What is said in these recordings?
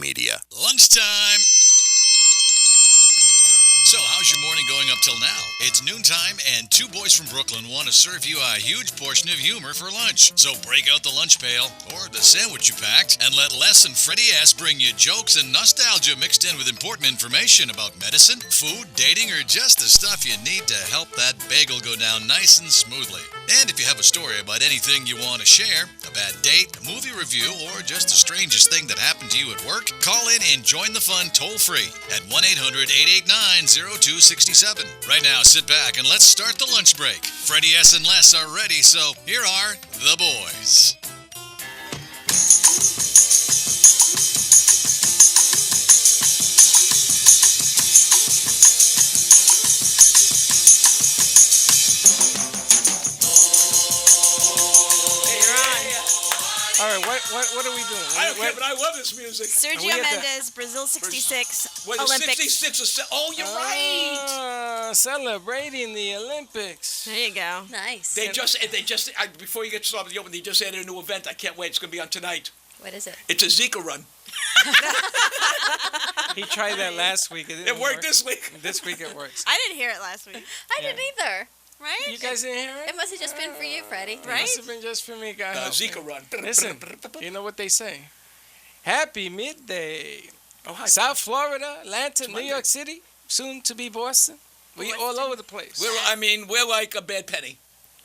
media. Lunchtime. So, how's your morning going up till now? It's noontime, and two boys from Brooklyn want to serve you a huge portion of humor for lunch. So break out the lunch pail, or the sandwich you packed, and let Les and Freddie S. bring you jokes and nostalgia mixed in with important information about medicine, food, dating, or just the stuff you need to help that bagel go down nice and smoothly. And if you have a story about anything you want to share, a bad date, a movie review, or just the strangest thing that happened to you at work, call in and join the fun toll-free at 1-800-889-0267. Right now, sit back and let's start the lunch break. Freddie S. and Les are ready, so here are the boys. All right, what are we doing? I don't care, but I love this music. Sergio Mendes, Brazil 66, Was it Olympics. 66 or oh, you're right. Celebrating the Olympics. There you go. Nice. They just before you get started, they just added a new event. I can't wait. It's going to be on tonight. What is it? It's a Zika run. He tried that last week. It worked this week. This week it works. I didn't hear it last week. I didn't either. Right? You guys didn't hear it? It must have just been for you, Freddie. It Right? must have been just for me, guys. Zika run. Listen, you know what they say. Happy midday. Oh, hi. South Florida, Atlanta, New Monday. York City, soon to be Boston. We all over the place. We're like a bad penny.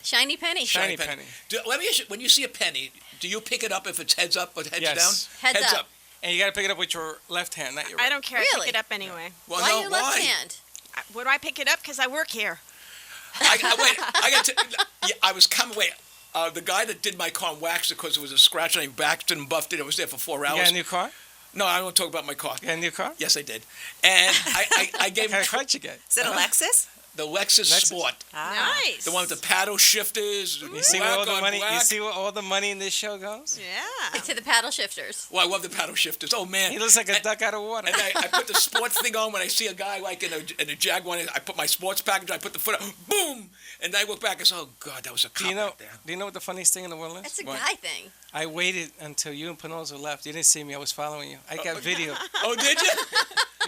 Shiny penny. Shiny penny. Let me ask you, when you see a penny, do you pick it up if it's heads up or heads Yes. down? Heads up. And you got to pick it up with your left hand, not your right. I don't care. I Really? pick it up anyway. Well, Why no, your left hand? What do I pick it up? Because I work here. I was coming. The guy that did my car and waxed it because it was a scratch and I waxed it and buffed it. I was there for 4 hours. You got a new car? No, I don't want to talk about my car. You got a new car? Yes, I did. And I gave What kind him of car did you get? Is it a Lexus? the Lexus Sport. Nice. The one with the paddle shifters. You see where all the money? You see where all the money in this show goes? Yeah. To the paddle shifters. Well, I love the paddle shifters. Oh, man. He looks like a duck out of water. And I put the sports thing on when I see a guy like in a Jaguar. I put my sports package. I put the foot up. Boom. And I look back and say, oh, God, that was a cop right there. Do you know what the funniest thing in the world is? That's a What? guy thing. I waited until you and Panozzo left. You didn't see me. I was following you. I got video. Oh, did you?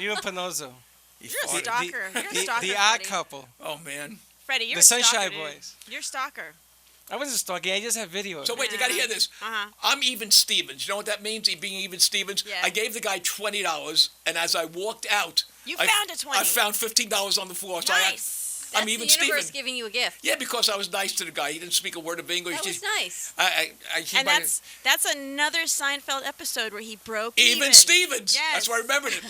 You and Panozzo. You're a stalker. You're a stalker, The odd Freddie. couple. Oh, man. Freddie, you're The a stalker, Sunshine dude. Boys. You're a stalker. I wasn't stalking. I just have video. So, wait, you got to hear this. Uh-huh. I'm Even Stevens. You know what that means, being Even Stevens? Yeah. I gave the guy $20, and as I walked out, You I found a 20. I found $15 on the floor. So Nice. I'm That's Even the universe Stevens. giving you a gift. Yeah, because I was nice to the guy. He didn't speak a word of English. That was nice. He And might that's another Seinfeld episode where he broke Even Stevens. Yes. That's why I remembered it.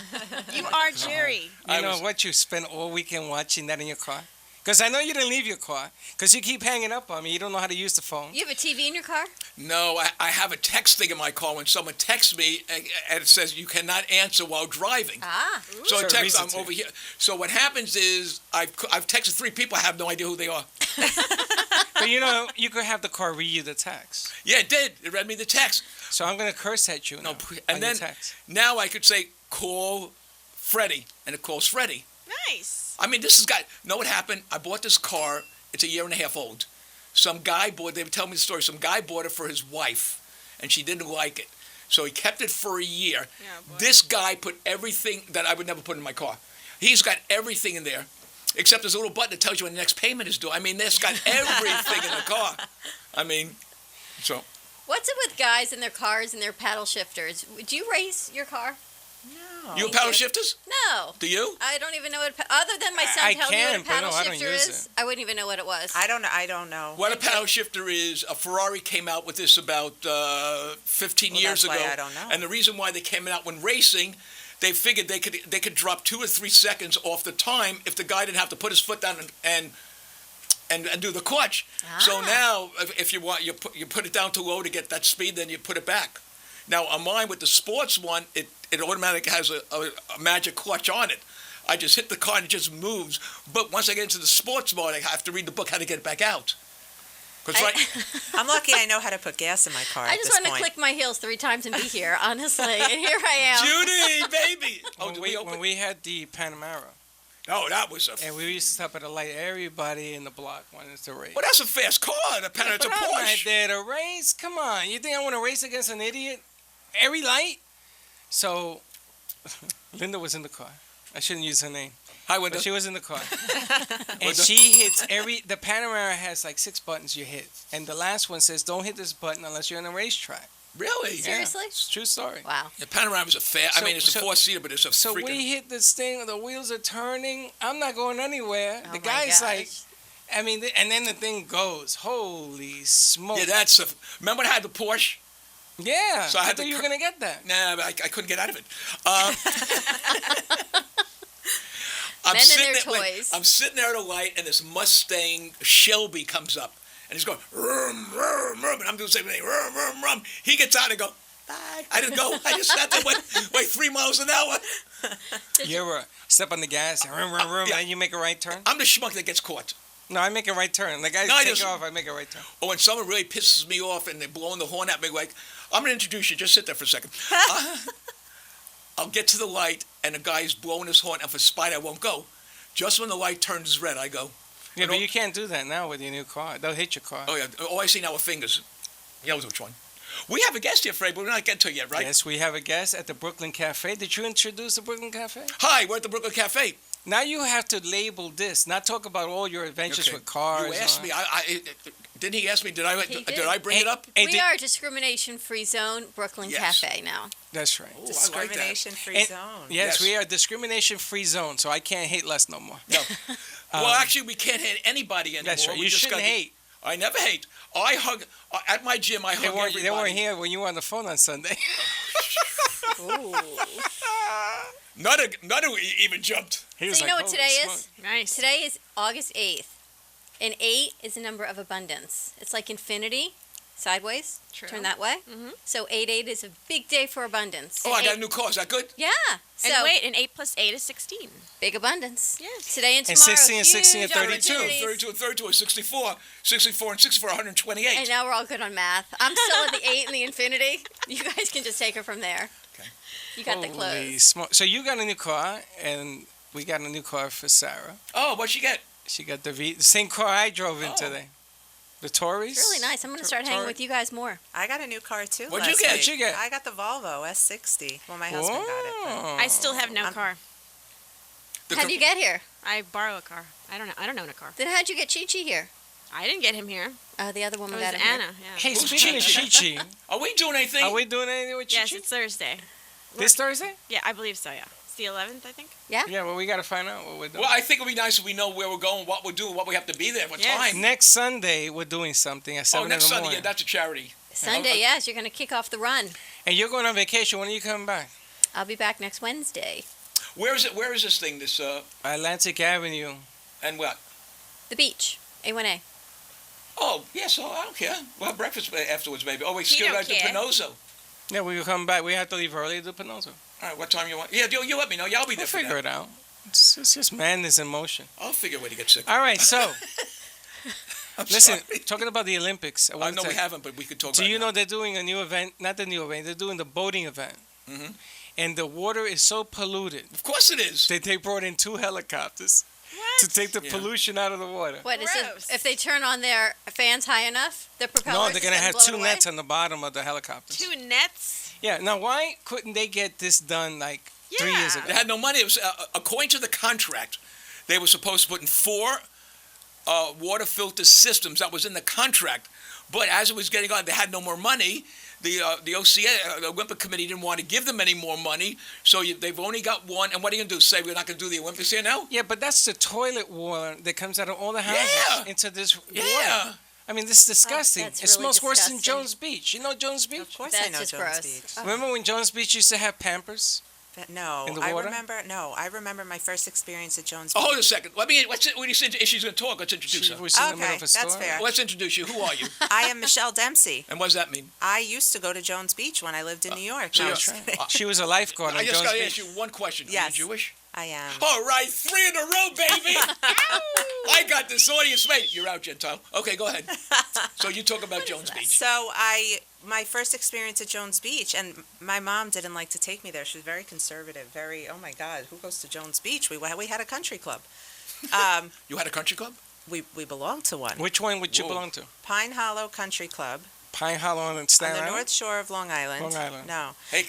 You are Jerry. You know what? You spent all weekend watching that in your car? Because I know you didn't leave your car. Because you keep hanging up on me. You don't know how to use the phone. You have a TV in your car? No, I have a text thing in my car when someone texts me and it says you cannot answer while driving. Ah. So I So it text, reads it I'm to over here. So what happens is I've texted 3 people. I have no idea who they are. But you know, you could have the car read you the text. Yeah, it did. It read me the text. So I'm going to curse at you No, now and on then your text. now I could say call Freddie, and it calls Freddie. Nice. I mean, this has got. Know what happened? I bought this car. It's a year and a half old. Some guy bought. They were telling me the story. Some guy bought it for his wife, and she didn't like it, so he kept it for a year. Yeah, boy. This guy put everything that I would never put in my car. He's got everything in there, except there's a little button that tells you when the next payment is due. I mean, this got everything in the car. I mean, so. What's it with guys and their cars and their paddle shifters? Would you race your car? You Thank paddle you. shifters? No. Do you? I don't even know what, other than my son I telling me can, what a but paddle no, I don't shifter use is. it. I wouldn't even know what it was. I don't know. What a paddle shifter is, a Ferrari came out with this about 15 Well, years that's ago. why I don't know. And the reason why they came out when racing, they figured they could drop 2 or 3 seconds off the time if the guy didn't have to put his foot down and do the clutch. So now, if you want, you put it down too low to get that speed, then you put it back. Now, on mine with the sports one, it automatically has a magic clutch on it. I just hit the car and it just moves. But once I get into the sports mode, I have to read the book how to get it back out. 'Cause I'm lucky I know how to put gas in my car I at just this want to point. click my heels 3 times and be here, honestly. And here I am. Judy, baby. Oh, did we open? When we had the Panamera, Oh, that was a. and we used to stop at a light, everybody in the block wanted to race. Well, that's a fast car. The Pan, it's a But I'm not Porsche. there to race. Come on, you think I want to race against an idiot? Every light. So Linda was in the car. I shouldn't use her name. Hi, Window. But she was in the car. And she hits the Panamera has like 6 buttons you hit. And the last one says, don't hit this button unless you're on a racetrack. Really? Seriously? Yeah, it's a true story. Wow. The Panorama's a I mean, it's a four-seater, but it's a So freaking... we hit this thing, the wheels are turning. I'm not going anywhere. Oh The my guy's gosh. like, I mean, and then the thing goes. Holy smoke. Yeah, that's a... Remember I had the Porsche? Yeah. So I had thought to you were cr- going to get that. Nah, but I couldn't get out of it. Men and their wait, toys. I'm sitting there at a light, and this Mustang Shelby comes up, and he's going, rum, rum, rum, and I'm doing the same thing, rum, rum, rum. He gets out and go, bye. I didn't go. I just sat there, wait 3 miles an hour. You're step on the gas, and and then you make a right turn. I'm the schmuck that gets caught. No, I make a right turn. The guys No, I take just- off, I make a right turn. Or when someone really pisses me off and they're blowing the horn at me, like, I'm going to introduce you. Just sit there for a second. I'll get to the light, and the guy's blowing his horn, and for spite, I won't go. Just when the light turns red, I go. Yeah, You but know- you can't do that now with your new car. They'll hit your car. Oh, yeah. All I see now are fingers. He knows which one. We have a guest here, Fred, but we're not getting to it yet, right? Yes, we have a guest at the Brooklyn Cafe. Did you introduce the Brooklyn Cafe? Hi, we're at the Brooklyn Cafe. Now you have to label this, not talk about all your adventures Okay. with cars. You and asked all me. that. Didn't he ask me? Did I He did did. I bring it up? Hey, We are a discrimination-free zone, Brooklyn Yes. Cafe now. That's right. Oh, I like that. Discrimination-free And- zone. Yes, Yes. we are a discrimination-free zone, so I can't hate less no more. No. Well, actually, we can't hate anybody anymore. That's right. We You just shouldn't gotta- hate. I never hate. I hug at my gym. I They hug weren't, everybody. they weren't here when you were on the phone on Sunday. None of even jumped. He So was you like, know what "Holy today smoke." is? Nice. Today is August 8th. And 8 is a number of abundance. It's like infinity, sideways. True. Turn that way. Mhm. So 8-8 is a big day for abundance. Oh, And I got a eight- new car. Is that good? Yeah. So And wait, and 8 plus 8 is 16. big abundance. Yes. Today and And tomorrow. 16 and 16 and huge 32. opportunities. 32 and 32 is 64. 64 and 64 are 128. And now we're all good on math. I'm still at the 8 and the infinity. You guys can just take her from there. Okay. You got the Holy clothes. smoke. So you got a new car, and we got a new car for Sarah. Oh, what'd she get? She got the same car I drove in Oh. today. The Taurus. It's really nice. I'm going to start hanging with you guys more. I got a new car too. What'd you last get? week. What'd you get? I got the Volvo S60. Well, my husband got it. Oh. I still have no I'm- car. How'd you get here? I borrow a car. I don't own a car. Then how'd you get Chi-Chi here? I didn't get him here. The other It woman was got him here. Anna. Yeah. Hey, Who's speaking of Chi-Chi? Chi-Chi, Are we doing anything? are we doing anything with Yes, Chi-Chi? it's Thursday. This Thursday? Yeah, I believe so. Yeah, it's the 11th, I think. Yeah, well, we got to find out what we're doing. Well, I think it'd be nice if we know where we're going, what we're doing, what we have to be there, what Yes. time. Next Sunday, we're doing something at 7 Oh, next in the Sunday. morning. Yeah, that's a charity. Sunday, yes. You're going to kick off the run. And you're going on vacation. When are you coming back? I'll be back next Wednesday. Where is it? Where is this thing? This Atlantic Avenue. and what? The beach. A1A. Oh, yeah. So I don't care. We'll have breakfast afterwards, maybe. Oh, wait, He still don't got to care. Pinozo. Yeah, we will come back. We have to leave early to Pinozo. All right, what time you want? Yeah, you let me know. Yeah, I'll be there We'll for figure that. it out. It's just madness in motion. I'll figure a way to get sick. All right, so I'm listen, sorry. talking about the Olympics. I wanna know we tell- haven't, but we could talk Do about you it know they're doing a new event? Not the new event. They're doing the boating event. Mhm. And the water is so polluted Of course it is. that they brought in 2 helicopters to take the Yeah. pollution out of the water. What is it? Gross. If they turn on their fans high enough, the propellers No, they're gonna is have blow it 2 away? nets on the bottom of the helicopters. 2 nets. Yeah. Now, why couldn't they get this done like 3 years Yeah. ago? They had no money. It was according to the contract, they were supposed to put in 4 water filter systems. That was in the contract. But as it was getting on, they had no more money. The OCA, the Olympic Committee, didn't want to give them any more money, so they've only got 1. And what are you going to do? Say we're not going to do the Olympics here now? Yeah, but that's the toilet water that comes out of all the houses Yeah. into this Yeah. water. I mean, this is disgusting. that's It really smells worse than disgusting. Jones Beach. You know Jones Beach? Of course That's I know just Jones gross. Beach. Oh. Remember when Jones Beach used to have Pampers? No, In the I water? remember my first experience at Jones Beach. Oh, hold a second. When you said she's going to talk, let's introduce She her. was in the middle Okay, of a that's store. fair. Let's introduce you. Who are you? I am Michelle Dempsey. And what does that mean? I used to go to Jones Beach when I lived in New York. so No, you're- just kidding. She was a lifeguard I on just Jones got to Beach. ask you one question. Are Yes. you Jewish? I am. All right, 3 in a row, baby. I got this audience, mate. You're out, Gentile. Okay, go ahead. So you talk about Jones Beach. So my first experience at Jones Beach, and my mom didn't like to take me there. She was very conservative, oh my God, who goes to Jones Beach? We had a country club. You had a country club? We belonged to one. Which one would you Whoa. belong to? Pine Hollow Country Club Pine Hollow on on Staten the Island? North Shore of Long Island. Long Island. No. Hey,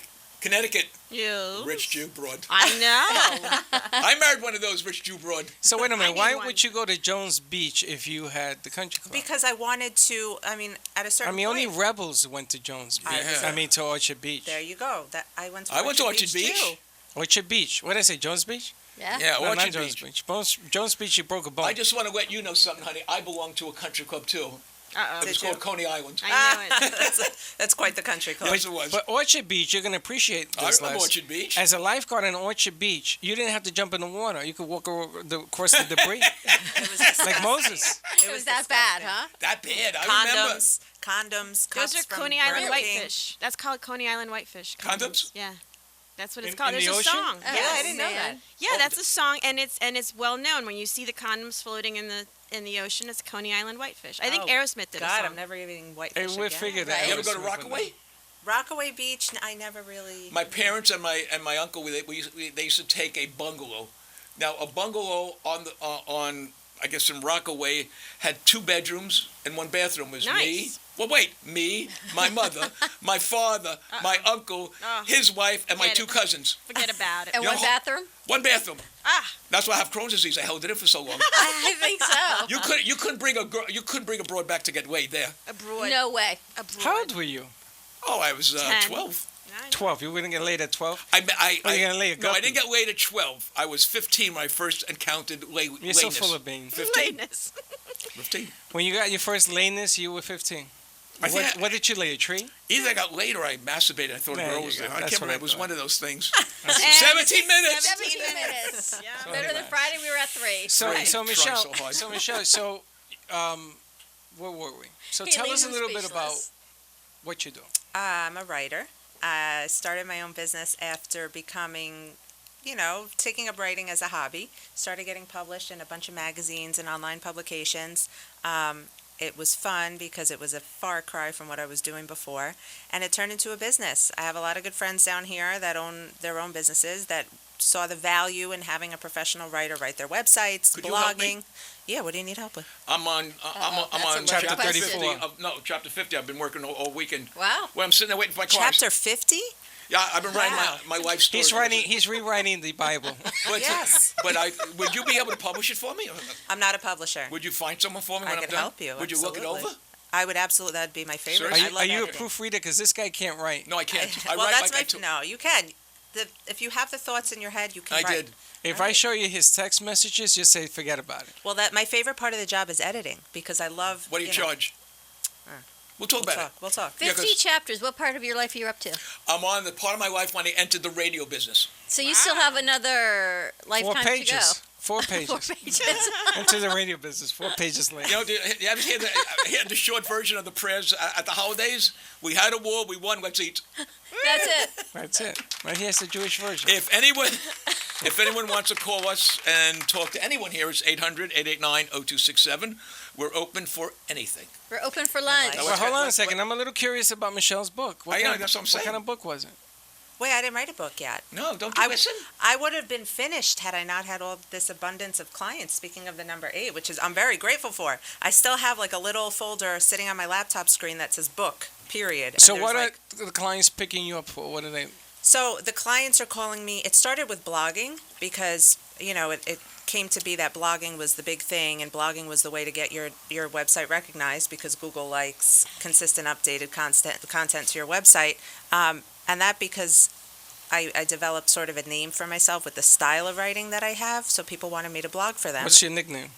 Connecticut, You. rich Jew broad. I know. I married one of those rich Jew broad. So wait a minute. need Why one. would you go to Jones Beach if you had the country club? Because I wanted to. I mean, at a certain only point. rebels went to Jones Beach. Yeah. To Orchard Beach. There you go. That I went to. I went to Orchard Beach. too. Orchard Beach. What did I say? Jones Beach? Yeah. Yeah, No, Orchard not Jones Beach. Beach. Jones Beach, you broke a bone. I just want to let you know something, honey. I belong to a country club too. Uh-oh. It was Did called you? Coney Island. I know it. That's quite the country club. Yes, it was. But Orchard Beach, you're gonna appreciate I this. remember Les. Orchard Beach. As a lifeguard in Orchard Beach, you didn't have to jump in the water. You could walk across the debris It was disgusting. like Moses. It was that bad, huh? That bad. I remember. Condoms. Those cups are from Coney Island Burger King. whitefish. That's called Coney Island whitefish. Condoms? Yeah. That's what it's In- called. in There's the a ocean? song. Oh, Yeah, I didn't know man. that. Yeah, that's a song, and it's well known. When you see the condoms floating in the ocean, it's Coney Island whitefish. I think Oh, Aerosmith did a God, song. I'm never eating Hey, whitefish we again. figured Right. that. You ever go to Aerosmith would Rockaway? Rockaway Beach, I never really. My parents and my uncle, they used to take a bungalow. Now a bungalow on I guess in Rockaway had 2 bedrooms and 1 bathroom. It was me. Nice. Well, wait, me, my mother, my father, my uncle, Oh. his wife, and my Forget 2 it. cousins. Forget about it. And You one know, bathroom? 1 bathroom. Ah, That's why I have Crohn's disease. I held it in for so long. I think so. You couldn't bring a girl. You couldn't bring a broad back to get laid there. abroad. No way. Abroad. How old were you? Oh, I was 10. 12. 12. You wouldn't get laid at 12? I Oh, you're gonna lay a no, I guppy. didn't get laid at 12. I was 15 when I first encountered You're so full of beans. 15. Lateness. 15. When you got your first layness, you were 15. I think What did you lay, a tree? either I got laid or I masturbated. I thought a There girl you was go. there. I That's can't what remember. I It was thought. one of those things. And 17 minutes. 17 minutes. Yeah. Better than Friday, we were at 3. So, Right. so Trying Michelle, so hard. where were we? So He tell us leaves a him little bit about speechless. what you do. I'm a writer. I started my own business after becoming, taking up writing as a hobby. Started getting published in a bunch of magazines and online publications. It was fun because it was a far cry from what I was doing before, and it turned into a business. I have a lot of good friends down here that own their own businesses that saw the value in having a professional writer write their websites, Could you help me? blogging. Yeah, what do you need help with? I'm on that's a on chapter chapter 34. 50. Chapter 50. I've been working all weekend. Wow. Well, I'm sitting there waiting for my car. Chapter 50? Yeah, I've been writing Wow. my life story. He's rewriting the Bible. But, Yes. But would you be able to publish it for me? I'm not a publisher. Would you find someone for me I when I'm could done? help you, Would you look it absolutely. over? I would absolutely, that'd be my favorite. Seriously? I love Are you a editing. proofreader? Because this guy can't write. No, I can't. I Well, write that's like I no, you can. If you have the thoughts in your head, you can I write. did. If I show you his text messages, you say forget about it. Well, my favorite part of the job is editing because I love. What do you know, charge? We'll talk We'll about talk. We'll talk. Yeah, 50 chapters. What part of your life are you up to? it. I'm on the part of my life when I entered the radio business. So you still have another 4 lifetime pages. to go. 4 pages. 4 pages. Into the radio business. 4 pages later. You know, you ever hear the short version of the prayers at the holidays? We had a war, we won, let's eat. That's it. That's it. Right here's the Jewish version. If anyone wants to call us and talk to anyone here, it's 800-889-0267. We're open for anything. We're open for lunch. like Well, hold on a what- second. I'm a little curious about Michelle's book. I know, that's what I'm saying. What kind of book was it? Wait, I didn't write a book yet. No, don't you listen? I would have been finished had I not had all this abundance of clients. Speaking of the number 8, which is I'm very grateful for. I still have like a little folder sitting on my laptop screen that says book. Period. And So there's, what are like, the clients picking you up for? What are they? So the clients are calling me. It started with blogging because, it came to be that blogging was the big thing and blogging was the way to get your website recognized because Google likes consistent updated content to your website. And that because I developed sort of a name for myself with the style of writing that I have. So people wanted me to blog for them. What's your nickname?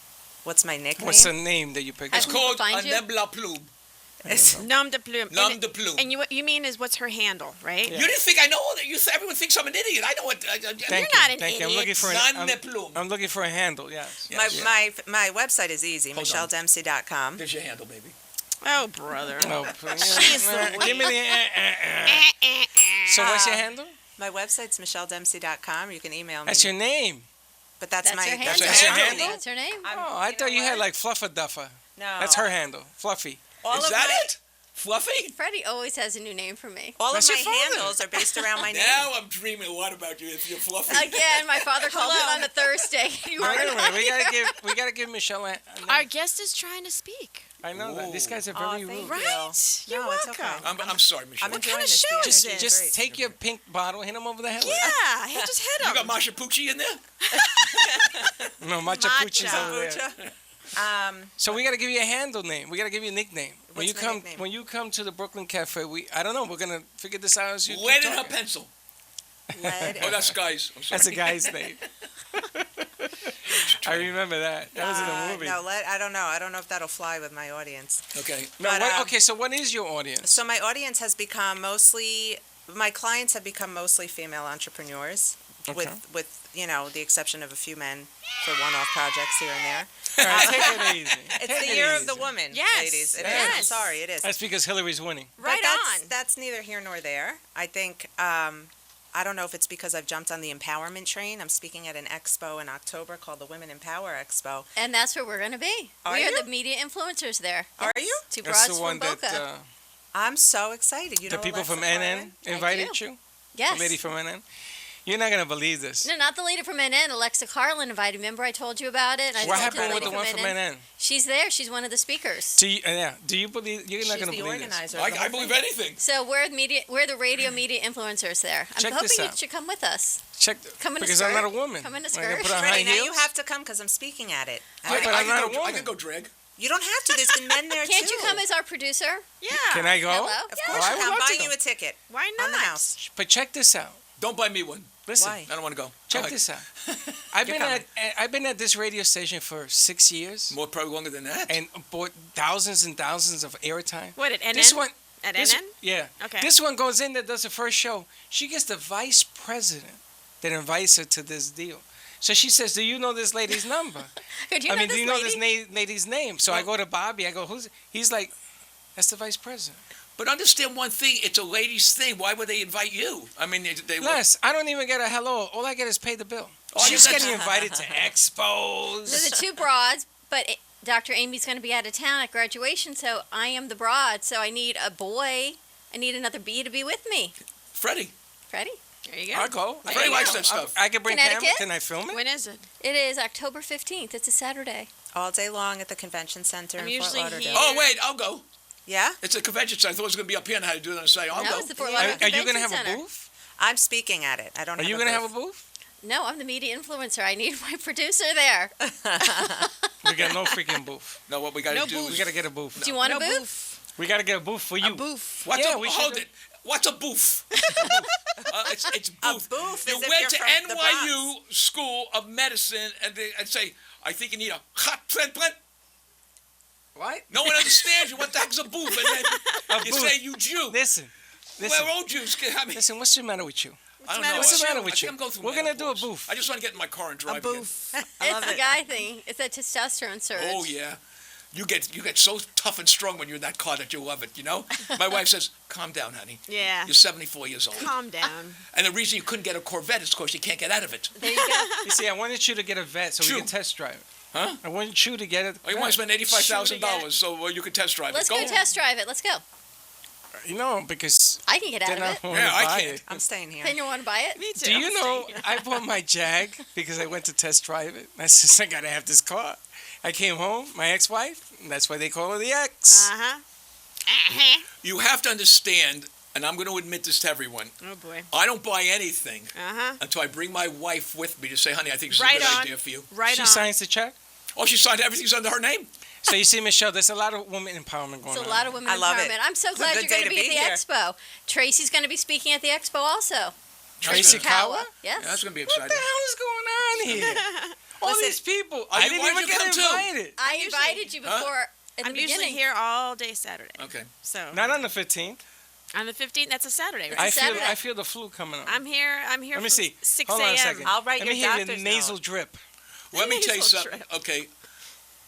What's my nickname? What's the name that you picked I up? It's called find a you? nebla plume. Nom de plume. Nom And- de plume. And what you mean is what's her handle, right? Yeah. You didn't think I know all that? Everyone thinks I'm an idiot. I know what. Thank You're you. not an Thank you. I'm idiot. looking for Non an, de plume. I'm looking for a handle. Yes. Yes. My website is easy, Hold on. michelledempsey.com. There's your handle, baby. Oh, brother. No, Jeez give me the. So what's your handle? My website's michelledempsey.com. You can email me. That's your name. But that's That's my her handle. That's your handle? That's her name. Oh, I thought you had like Fluffa Duffa. No. That's her handle. Fluffy. All Is of that my, it? Fluffy? Freddie always has a new name for me. All That's of your my father. handles are based around my name. Now I'm dreaming a lot about you if you're Fluffy. Again, my father called it on a Thursday. You Wait a were minute, we gotta give Michelle a Our guest is trying to speak. I know that. These guys are Oh, very thank rude. you. Right? You're No, it's welcome. okay. I'm sorry, Michelle. I'm enjoying kind of this. show The is energy this? great. Take your pink bottle, hit him over the head. with Yeah, he just hit You him. got Masha Pucci in there? it. No, Macha Pucci's Matcha. over there. So we gotta give you a handle name. We gotta give you a nickname. When What's you my come, nickname? when you come to the Brooklyn Cafe, I don't know. We're gonna figure this out as you. keep Lead in her talking. pencil. Lead Oh, that's guys. I'm sorry. That's a guy's name. I remember that. That was in a movie. No, I don't know. I don't know if that'll fly with my audience. Okay. No, but, okay, so what is your audience? So my audience has become my clients have become mostly female entrepreneurs, Okay. with the exception of a few men for one-off projects here and there. All right, take it easy. It's Take the it year easy. of the woman, Yes, ladies. It is. yes. I'm sorry, it is. That's because Hillary's winning. Right But on. that's neither here nor there. I think I don't know if it's because I've jumped on the empowerment train. I'm speaking at an expo in October called the Women Empower Expo. And that's where we're going to be. Are We are you? the media influencers there. Are Yes. you? Two That's broads the one from that Boca. I'm so excited. You the know people Alexa from Flores? NN I invited do. you. Yes. The lady from NN. You're not gonna believe this. No, not the lady from NN. Alexa Carlin invited me. Remember I told you about it? I What told happened you with the one from NN? She's there. She's one of the speakers. Do you believe? You're not She's gonna the believe this. organizer. of the I whole believe thing. anything. So we're the radio media influencers there. I'm Check hoping this you out. should come with us. Check. Come in a because I'm skirt. not a woman. Come in a I gotta skirt. put on Freddie, high now heels. you have to come because I'm speaking at it. Yeah, but I'm not a I woman. can go drag. You don't have to. There's been men there Can't too. you come as our producer? Yeah. Can I go? Hello? Of Yeah. course, I you would can. I'm love to buying go. you a ticket Why on not? the house. But check this out. Don't buy me one. Listen. Why? I don't want to go. Check All right. this out. I've You're been at this radio station for 6 years More probably longer than that. and bought thousands and thousands of airtime. What, at NN? This one. At This, NN? yeah. Okay. This one goes in that does the first show. She gets the vice president that invites her to this deal. So she says, "Do you know this lady's number?" Could you know do you know this this lady? lady's name? So I go to Bobby. I go, "Who's?" He's like, "That's the vice president." But understand one thing, it's a ladies' thing. Why would they invite you? I mean, they Les, I don't even get a hello. All I get is pay the bill. Oh, She's you got- getting invited to expos. So the two broads, but Dr. Amy's going to be out of town at graduation, so I am the broad. So I need a boy. I need another B to be with me. Freddie. Freddie? There you go. I'll go. Freddie likes that stuff. I can bring camera. Connecticut? Can I film it? When is it? It is October 15th. It's a Saturday. All day long at the convention center I'm in Fort usually Lauderdale. here. Oh, wait, I'll go. Yeah? It's a convention center. I thought it was going to be up here and I had to do it on the site. I'll No, go. it's the Fort Are, Lauderdale are you going to Convention have Center. a booth? I'm speaking at it. I don't Are have you a going to booth. have a booth? No, I'm the media influencer. I need my producer there. We got no freaking booth. No, what we got to No do booth. is... We got to get a booth. Do you want No a booth? booth. We got to get a booth for you. A booth. What's Yeah, a, we should hold do- it. What's a booth? It's A booth. booth You is if went you're to from the NYU Bronx. School of Medicine and say, I think you need a hot transplant. What? No one understands you. What the heck's a booth? And then A you booth. say you Jew. Listen. Well, old Jews. I mean, Listen, what's the matter with you? I don't know. What's the matter I with think you? I'm going through We're gonna do a menopause. booth. I just want to get in my car and drive A booth. I It's love the it. guy thing. It's that testosterone surge. Oh yeah, you get so tough and strong when you're in that car that you love it. You know. My wife says, "Calm down, honey. Yeah. You're 74 years old." Calm down. And the reason you couldn't get a Corvette is because you can't get out of it. There you go. You see, I wanted you to get a vet so True. we can test drive it. Huh? I wanted you to get it. Oh, you want to spend $85,000 so you can test drive Let's it. go test drive it. Let's go. You know, because I can get out then I of it. want Yeah, to I buy can't. it. I'm staying here. Then you want to buy it? Me too. Do you I'm know staying. I bought my Jag because I went to test drive it. I said, I gotta have this car. I came home, my ex-wife, and that's why they call her the ex. Uh-huh. You have to understand, and I'm going to admit this to everyone. Oh, boy. I don't buy anything Uh-huh. until I bring my wife with me to say, honey, I think this is Right a good on. idea for you. Right She on. signs the check. Oh, she signed everything's under her name? So you see, Michelle, there's a lot of woman empowerment going It's on. a lot of women I love it. empowerment. I'm so It's a glad good you're going day to to be be at here. the expo. Tracy's going to be speaking at the expo also. Tracy Kawa? Yes. Yeah, that's going to be What the exciting. hell is going on here? All Listen, these people. Are I you- didn't why'd even you get come too? invited. I usually- invited you before at the I'm usually beginning. here all day Saturday. Okay. So Not on the 15th. on the 15th, that's a Saturday, right? I feel Saturday. I feel the flu coming on. I'm here. I'm here Let me from see. 6 Hold on a a.m. second. I'll write Let your me hear your doctor's nasal note. drip. Let me tell you Nasal something. drip. Okay.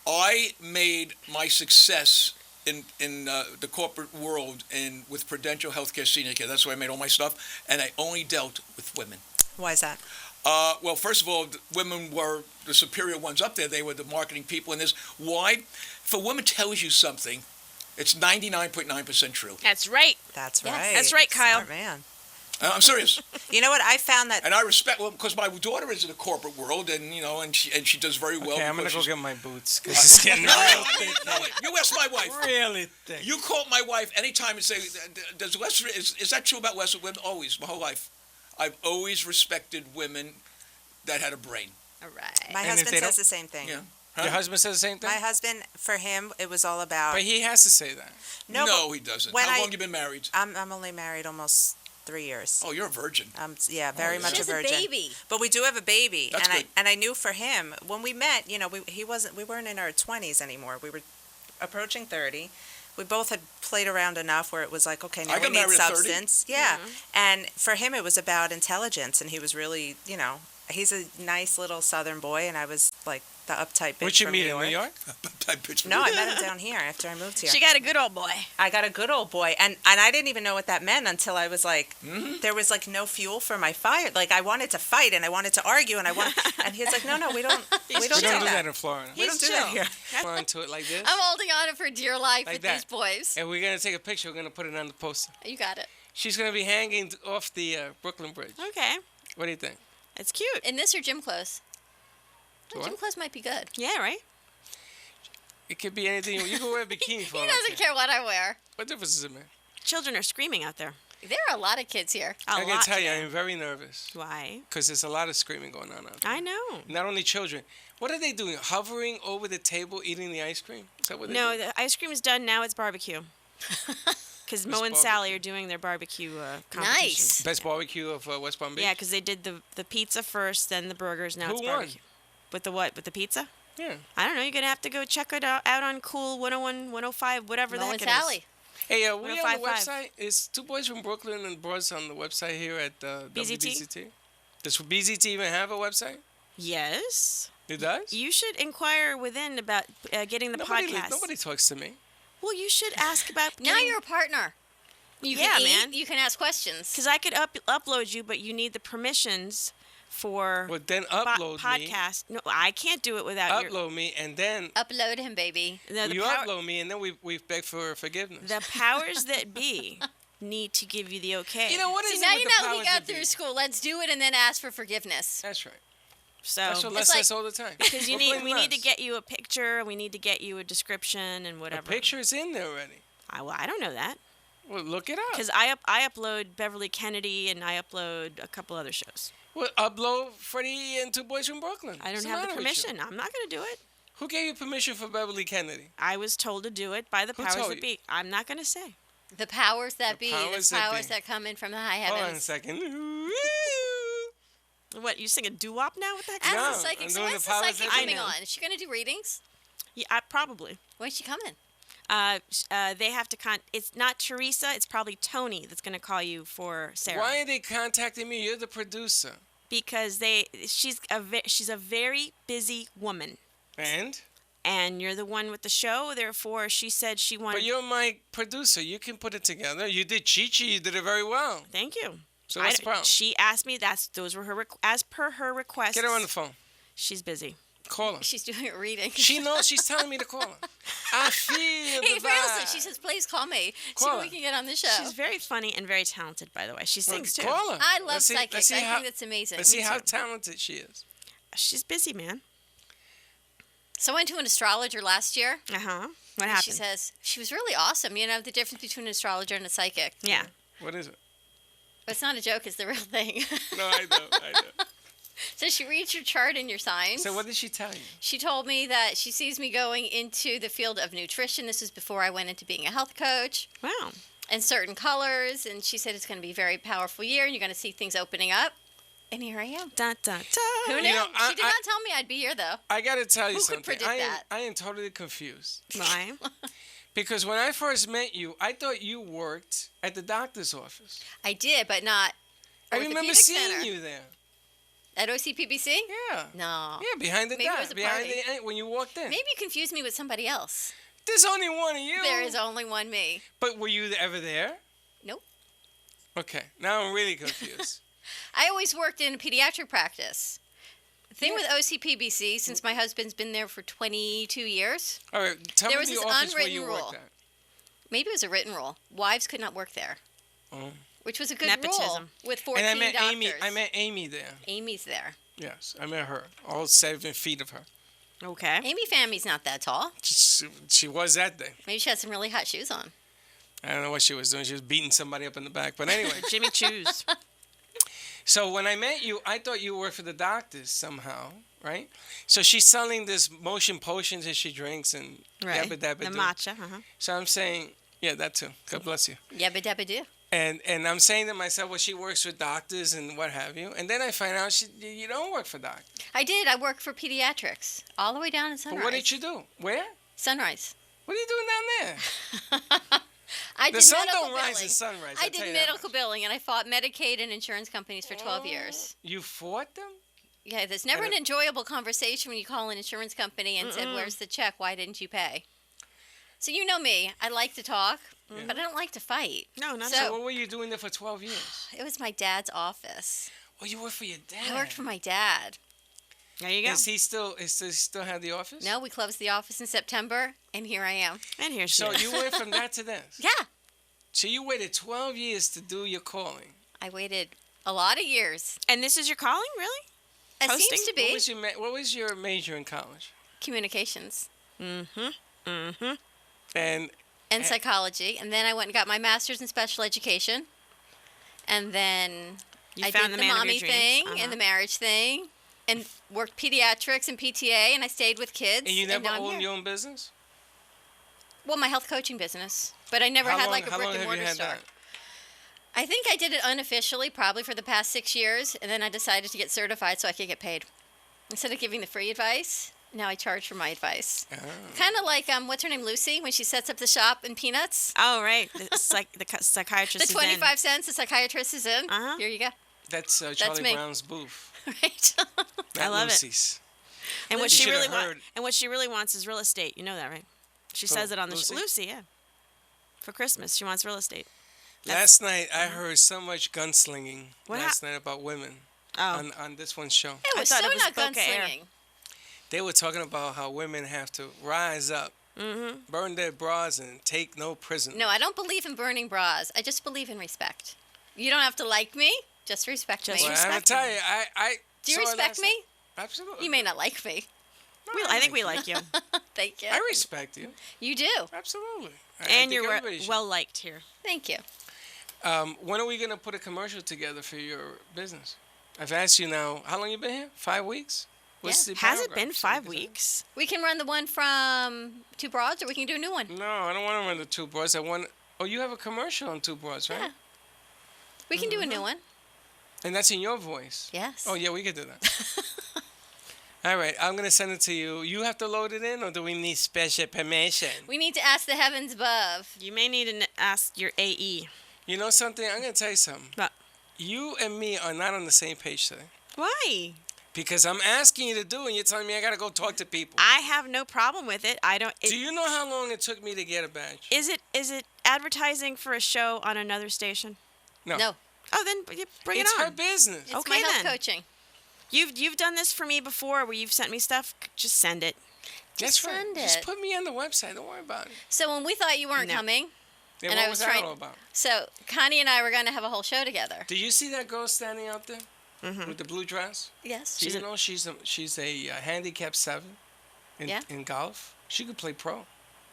I made my success in the corporate world and with Prudential Healthcare Senior Care. That's where I made all my stuff. And I only dealt with women. Why is that? Well, first of all, the women were the superior ones up there. They were the marketing people. And this why? If a woman tells you something, It's 99.9% true. That's right. That's Yes. right. That's right, Kyle. Smart man. I'm serious. You know what? I found that. And I respect, well, because my daughter is in the corporate world, and and she does very well. Okay, I'm gonna because go she's- get my boots because it's getting real thick. No, you ask my wife. Really thick. You call my wife anytime and say, "Does Wes? Is that true about Wes?" Women always, my whole life, I've always respected women that had a brain. All right. My And if husband they says don't- the same thing. Yeah. Your husband says the same thing. My husband, for him, it was all about. But he has to say that. No, No, he doesn't. when How I- long you been married? I'm only married almost 3 years. Oh, you're a virgin. Yeah, very yeah. much She a has a virgin. baby. But we do have a baby, That's and good. I knew for him when we met, we weren't in our 20s anymore. We were approaching 30. We both had played around enough where it was like, okay, now I we got need married at 30. substance. Yeah, and for him it was about intelligence, and he was really, he's a nice little Southern boy, and I was like the uptight bitch Would you from meet New in New York. York? That bitch. No, I met him down here after I moved here. She got a good old boy. I got a good old boy, and I didn't even know what that meant until I was like, Mm-hmm. there was like no fuel for my fire. Like I wanted to fight and I wanted to argue and and he's like, no, we don't We do don't do that. that in Florida. We don't do that here. On to it like this. I'm holding on to for dear life Like with that. these boys. And we're gonna take a picture. We're gonna put it on the poster. You got it. She's gonna be hanging off the Brooklyn Bridge. Okay. What do you think? It's cute. In this or gym clothes? What? Gym clothes might be good. Yeah, right? It could be anything. You can wear a bikini for He all I doesn't care. care what I wear. What difference does it make? Children are screaming out there. There are a lot of kids here. A I can lot tell you, today. I'm very nervous Why? because there's a lot of screaming going on out there. I know. Not only children. What are they doing? Hovering over the table, eating the ice cream? Is that what they No, do? the ice cream is done. Now it's barbecue. Because Mo and barbecue. Sally are doing their barbecue competition. Nice. Best barbecue of West Palm Beach? Yeah, because they did the pizza first, then the burgers. Now Who it's won? barbecue. With the what? With the pizza? Yeah. I don't know. You're gonna have to go check it out on Cool 101, 105, whatever the Mo heck and it is. Sally. Hey, we on the 105.5. website? Is Two Boys from Brooklyn and Bros on the website here at BZT? WBZT? Does BZT even have a website? Yes. It does? You should inquire within about getting the podcast. Nobody talks to me. Well, you should ask about. Now you're a partner. You Yeah, can eat, man. you can ask questions. Because I could upload you, but you need the permissions for Well, then upload me. podcast. No, I can't do it without your. Upload me, and then Upload him, baby. No, the you power- upload me, and then we beg for forgiveness. The powers that be need to give you the okay. You know what See, is now it with you the know he powers got that be? through school. Let's do it and then ask for forgiveness. That's right. So That's what Les like- says all the time. because We're we playing need to Les. get you a picture. We need to get you a description and A whatever. picture is in there already. I don't know that Well, look it up. because I upload Beverly Kennedy and I upload a couple other shows. Well, upload Freddie and Two Boys from Brooklyn. I don't What's the have the matter with you? permission. I'm not going to do it. Who gave you permission for Beverly Kennedy? I was told to do it by the Who powers told that you? be. I'm not going to say. The powers that The be, powers the that powers be. that come in from the high Hold on a heavens. second. What, you sing a doo-wop now? What the heck? As No, a psychic, I'm so doing when's the the powers psychic that be. coming I know. on? Is she going to do readings? Yeah, probably. When's she coming? They have to it's not Teresa, it's probably Tony that's going to call you for Sarah. Why are they contacting me? You're the producer. Because she's a very busy woman. And you're the one with the show, therefore she said she wanted. But you're my producer. You can put it together. You did Chi-Chi. You did it very well. Thank you. So what's the problem? She asked me. Those were her as per her requests. Get her on the phone. She's busy. Call her. She's doing a reading. She knows. She's telling me to call her. I feel Hey, the Ferguson, vibe. she says, please call me so Call we her. can get on the show. She's very funny and very talented, by the way. She sings too. Call her. I love Let's see- psychics. let's see I how- think that's amazing. Let's see Me how too. talented she is. She's busy, man. So I went to an astrologer last year. What and happened? She says, she was really awesome. You know, the difference between an astrologer and a psychic. Yeah. What is it? But it's not a joke, it's the real thing. No, I know. So she reads your chart and your signs. So what did she tell you? She told me that she sees me going into the field of nutrition. This was before I went into being a health coach. Wow. And certain colors. And she said it's going to be a very powerful year and you're going to see things opening up. And here I am. Dun, dun, Who dun. knew? know, She did not tell me I'd be here, though. I got to tell you Who could something. predict I am, that? I am totally confused. Why? Because when I first met you, I thought you worked at the doctor's office. I did, but not I remember orthopedic seeing center. you there. At OCPBC? Yeah. No. Yeah, behind the Maybe it was dock. a Behind party. when you walked in. Maybe you confused me with somebody else. There's only one of you. There is only one me. But were you ever there? Nope. Okay. Now I'm really confused. I always worked in a pediatric practice. The thing with OCPBC, since my husband's been there for 22 years, All right. Tell There me was the this office where unwritten you rule. worked at. maybe it was a written rule. Wives could not work there. Oh. Which was a good rule Nepotism. with 14 And I met doctors. Amy there. Amy's there. Yes, I met her. All 7 feet of her. Okay. Amy Family's not that tall. She was that day. Maybe she had some really hot shoes on. I don't know what she was doing. She was beating somebody up in the back. But anyway. Jimmy Choo's. So when I met you, I thought you worked for the doctors somehow, right? So she's selling this motion potions that she drinks and Right. yabba dabba The do. matcha. Uh-huh. So I'm saying, yeah, that too. God bless you. Yabba dabba do. And I'm saying to myself, well, she works for doctors and what have you. And then I find out you don't work for doctors. I did. I worked for pediatrics all the way down in Sunrise. But what did you do? Where? Sunrise. What are you doing down there? I The did sun medical don't rise billing. in sunrise. I I'll tell did you that medical much. billing, and I fought Medicaid and insurance companies for 12 years. You fought them? Yeah, there's never an enjoyable conversation when you call an insurance company and said, "Where's the check? Why didn't you pay?" So you know me. I like to talk, but I don't like to fight. No, not So- So what were you doing there for 12 years? It was my dad's office. Oh, you worked for your dad. I worked for my dad. There you go. Does he still have the office? No, we closed the office in September, and here I am. And here she So is. you went from that to this. Yeah, So you waited 12 years to do your calling. I waited a lot of years. And this is your calling, really? It Hosting? seems to What be was your major in college? communications Mm-hmm. And and psychology, and then I went and got my master's in special education, and then You I found did the man of mommy your dreams. thing Uh-huh. and the marriage thing, and worked pediatrics and PTA, and I stayed with kids. you never now I'm owned here. your own business? Well, my health coaching business, but I never How had long- like a how brick long and have you mortar had store. that? I think I did it unofficially, probably for the past 6 years, and then I decided to get certified so I could get paid. Instead of giving the free advice, now I charge for my advice. Oh. Kind of like what's her name, Lucy, when she sets up the shop in Peanuts. Oh, right. The psychiatrist The is in. 25 cents the psychiatrist is in. Uh-huh. Here you go. That's Charlie me. Brown's booth. Right. Not love it. Lucy's. And what You she should have really wants, heard. and what she really wants is real estate. You know that, right? She Who? says it on the Lucy? Lucy, yeah. For Christmas, she wants real estate. Last night I heard so much gunslinging What last night about women Oh, on this one show. It I was thought so it was not Boca Air. gunslinging. They were talking about how women have to rise up, burn their bras, and take no prisoners. No, I don't believe in burning bras. I just believe in respect. You don't have to like me, just respect Just me. Well, I have respect to tell them. you, I Do you saw it respect last me? night. Absolutely. You may not like me. I think we like you. Thank you. I respect you. You do. Absolutely. I And think you're everybody should. well liked here. Thank you. When are we going to put a commercial together for your business? I've asked you now, how long you been here? 5 weeks? What's the Has it paragraph? been So we 5 can- weeks? We can run the one from Two Broads, or we can do a new one. No, I don't want to run the Two Broads. I want. Oh, you have a commercial on Two Broads, right? Yeah. We can do a new one. And that's in your voice. Yes. Oh, yeah, we could do that. All right, I'm going to send it to you. You have to load it in, or do we need special permission? We need to ask the heavens above. You may need to ask your AE. You know something? I'm going to tell you something. What? You and me are not on the same page today. Why? Because I'm asking you to do, and you're telling me I got to go talk to people. I have no problem with it. I don't. Do you know how long it took me to get a badge? Is it advertising for a show on another station? No. No, Oh, then bring It's it on. her business. it's Okay, my health then. coaching. You've done this for me before, where you've sent me stuff. Just send it. That's right. send Just it. put me on the website. Don't worry about it. So when we thought you weren't No. coming, Yeah, And what I was was that trying- all about? so Connie and I were going to have a whole show together. Do you see that girl standing out there with the blue dress? Yes. Do you know she's a handicap 7 Yeah. in golf? She could play pro.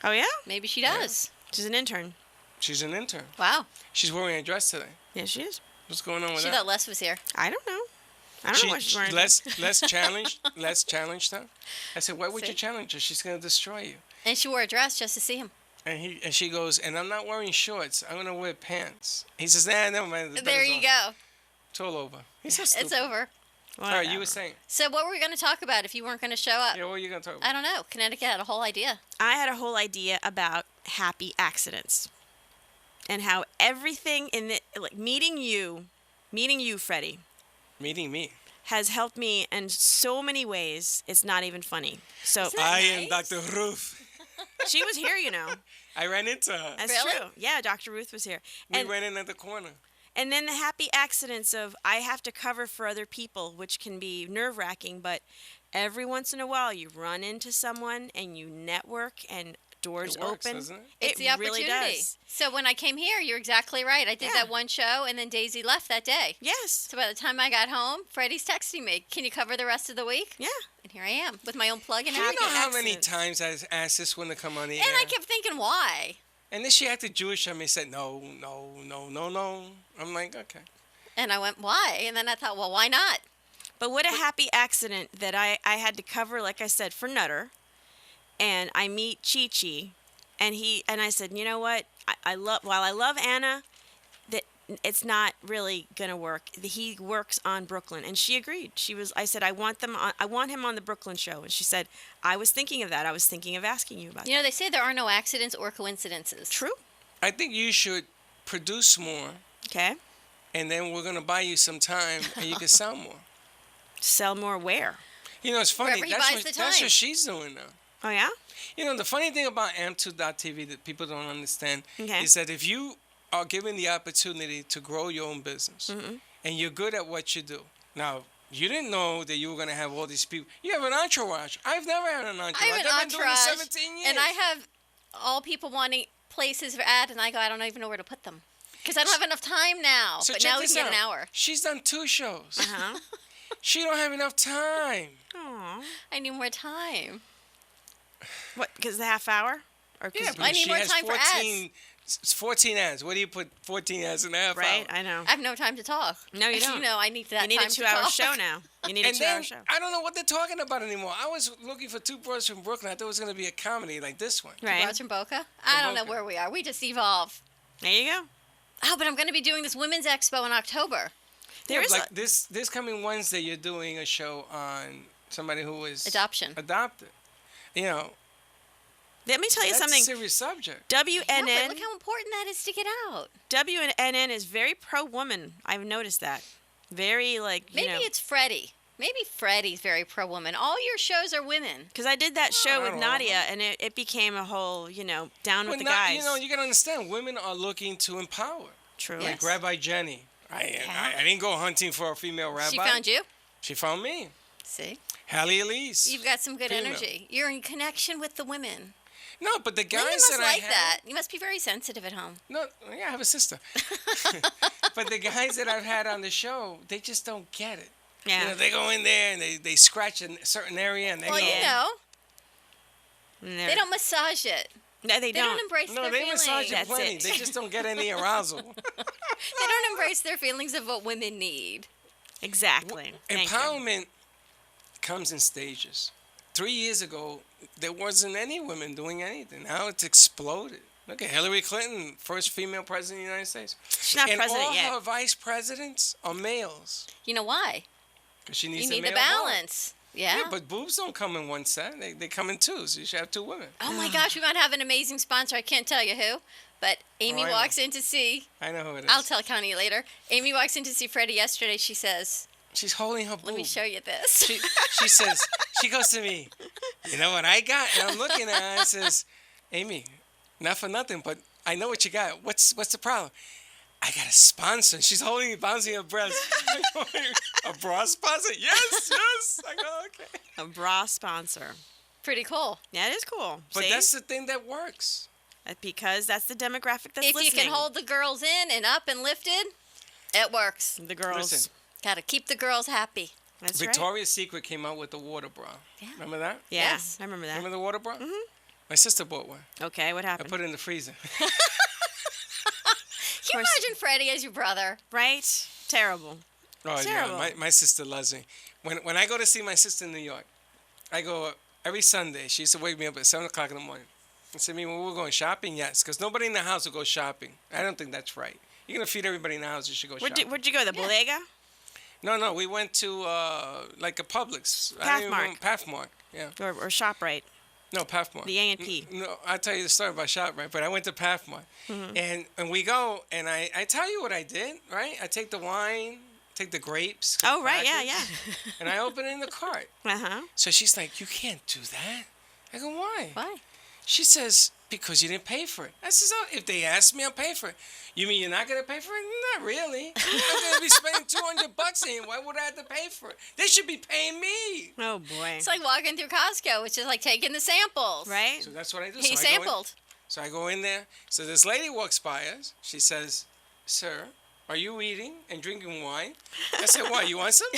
Oh yeah, Maybe she does. she's an intern. She's an intern. Wow. She's wearing a dress today. Yeah, she is. What's going on with She that? thought Les was here. I don't know. I don't know why she's wearing. Let's challenge her. I said, why would you See? challenge her? She's gonna destroy you. And she wore a dress just to see him. And she goes, and I'm not wearing shorts. I'm gonna wear pants. He says, nah, never mind. the There better's you on." go. It's all over. He's so stupid. It's over. All right, you were saying. So what were we going to talk about if you weren't going to show up? Yeah, what are you gonna talk about? I don't know. Connecticut had a whole idea. I had a whole idea about happy accidents, and how everything in the meeting you, Freddie, Meeting me. has helped me in so many ways. It's not even funny. So Isn't that I am nice? Dr. Ruth. she was here, you know. I ran into her. That's Really? true. Yeah, Dr. Ruth was here. We And ran in at the corner. And then the happy accidents of I have to cover for other people, which can be nerve-wracking, but every once in a while you run into someone and you network and doors It works, open. doesn't it? It's It the opportunity. really does. So when I came here, you're exactly right. I did Yeah. that one show, and then Daisy left that day. Yes. So by the time I got home, Freddie's texting me, "Can you cover the rest of the week?" Yeah. And here I am with my own plug and Do you everything. know how many accidents. times I asked this one to come on the And air? I kept thinking, why? And then she acted Jewish on me and said, no, no, no, no, no. I'm like, okay. And I went, why? And then I thought, well, why not? But what a happy accident that I had to cover, like I said, for Nutter. And I meet Chi-Chi. And I said, you know what? While I love Anna, that it's not really gonna work. He works on Brooklyn, and she agreed. I said, I want him on the Brooklyn show, and she said, I was thinking of that. I was thinking of asking you about You know, they say there are no accidents or coincidences. True. I think you should produce more, Okay. and then we're going to buy you some time, and you can sell more. Sell more where? You know, it's funny. Wherever he buys the That's time. what she's doing now. Oh yeah. You know, the funny thing about Amp2.tv that people don't understand Okay. is that if you are given the opportunity to grow your own business and you're good at what you do. Now, you didn't know that you were going to have all these people. You have an entourage. I've never had an entourage. I have an I've been doing this entourage, 17 years. and I have all people wanting places for ad, and I go, I don't even know where to put them. Because I don't have enough time now. So But check now we this can get an out. hour. She's done 2 shows. Uh-huh. She don't have enough time. Aw. I need more time. What? Because the half hour? Or 'cause Yeah, you- but I need she more has time for ads. It's 14 ads. What do you put 14 ads in a half right. hour? I know. I have no time to talk. No, you don't. You know, I need that You need time a to 2-hour talk. show now. You need a And 2-hour then show. I don't know what they're talking about anymore. I was looking for 2 bros from Brooklyn. I thought it was going to be a comedy like this one. Right. Bros from Boca? I don't know Boca. where we are. We just evolve. There you go. Oh, but I'm going to be doing this Women's Expo in October. There is like this coming Wednesday. You're doing a show on somebody who was Adoption. adopted. You know, Let me tell you that's something. a serious subject. Yeah, WNN but look how important that is to get out. WNN is very pro woman. I've noticed that. Very like you Maybe know. it's Freddie. Maybe Freddie's very pro-woman. All your shows are women. Because I did that show I with don't know. Nadia, and it became a whole down with But the not, guys. you know, you got to understand, women are looking to empower. True. Yes. Like Rabbi Jenny. I didn't go hunting for a female rabbi. She found you. She found me. See? Hallie Elise. You've got some good Female. energy. You're in connection with the women. No, but the guys Women must that like I had, that. You must be very sensitive at home. No, yeah, I have a sister. But the guys that I've had on the show, they just don't get it. Yeah. You know, they go in there and they scratch a certain area and they Well, go. you know, And they they're- don't massage it. No, they They don't don't. embrace No, their they feelings. massage it That's plenty. it. They just don't get any arousal. They don't embrace their feelings of what women need. Exactly. Thank you. Empowerment comes in stages. 3 years ago, there wasn't any women doing anything. Now it's exploded. Look at Hillary Clinton, first female president of the United States. She's not And president all yet. her vice presidents are males. You know why? Because she needs You a need the male vote. balance. Yeah. Yeah, but boobs don't come in one set. They come in 2, so you should have 2 women. Oh my gosh, we might have an amazing sponsor. I can't tell you who, but Amy Oh, I know. walks in to see. I know who it is. I'll tell Connie later. Amy walks in to see Freddie yesterday. She says, She's holding her boob. "Let me show you this." She says, she goes to me, you know what I got? And I'm looking at her and says, Amy, not for nothing, but I know what you got. What's the problem? I got a sponsor. She's holding me, bouncing her breast. I go, a bra sponsor? Yes. I go, okay. A bra sponsor. Pretty cool. Yeah, it is cool. But See? that's the thing that works. Because that's the demographic that's If listening. you can hold the girls in and up and lifted, it works. the girls. Listen, Got to keep the girls happy. That's right. Victoria's Secret came out with the water bra. Yeah. Remember that? Yeah, Yes. I remember that. Remember the water bra? Mm-hmm. My sister bought one. Okay, what I happened? put it in the freezer. Can you imagine Freddie as your brother? Right? Terrible. Oh, Terrible. yeah, my sister loves me. When I go to see my sister in New York, I go every Sunday. She used to wake me up at 7 o'clock in the morning. I said, when we're going shopping? Yes, because nobody in the house will go shopping. I don't think that's right. You're going to feed everybody in the house, you should go shopping. Where'd you go? The bodega? No, we went to like a Publix. I don't even Pathmark. remember- Pathmark, yeah. Or ShopRite? No, Pathmark. The A&P. No, I'll tell you the story about ShopRite, but I went to Pathmark. And we go, and I tell you what I did, right? I take the wine, take the grapes. Oh, right, yeah, crackers, And I open it in the cart. Uh-huh. So she's like, you can't do that. I go, why? Why? She says, because you didn't pay for it. I says, oh, if they ask me, I'll pay for it. You mean you're not going to pay for it? Not really. I'm going to be spending $200 in. Why would I have to pay for it? They should be paying me. Oh, boy. It's like walking through Costco, which is like taking the samples. Right? So that's what I do. He So I go in- sampled. So I go in there. So this lady walks by us. She says, sir, are you eating and drinking wine? I said, why? You want some?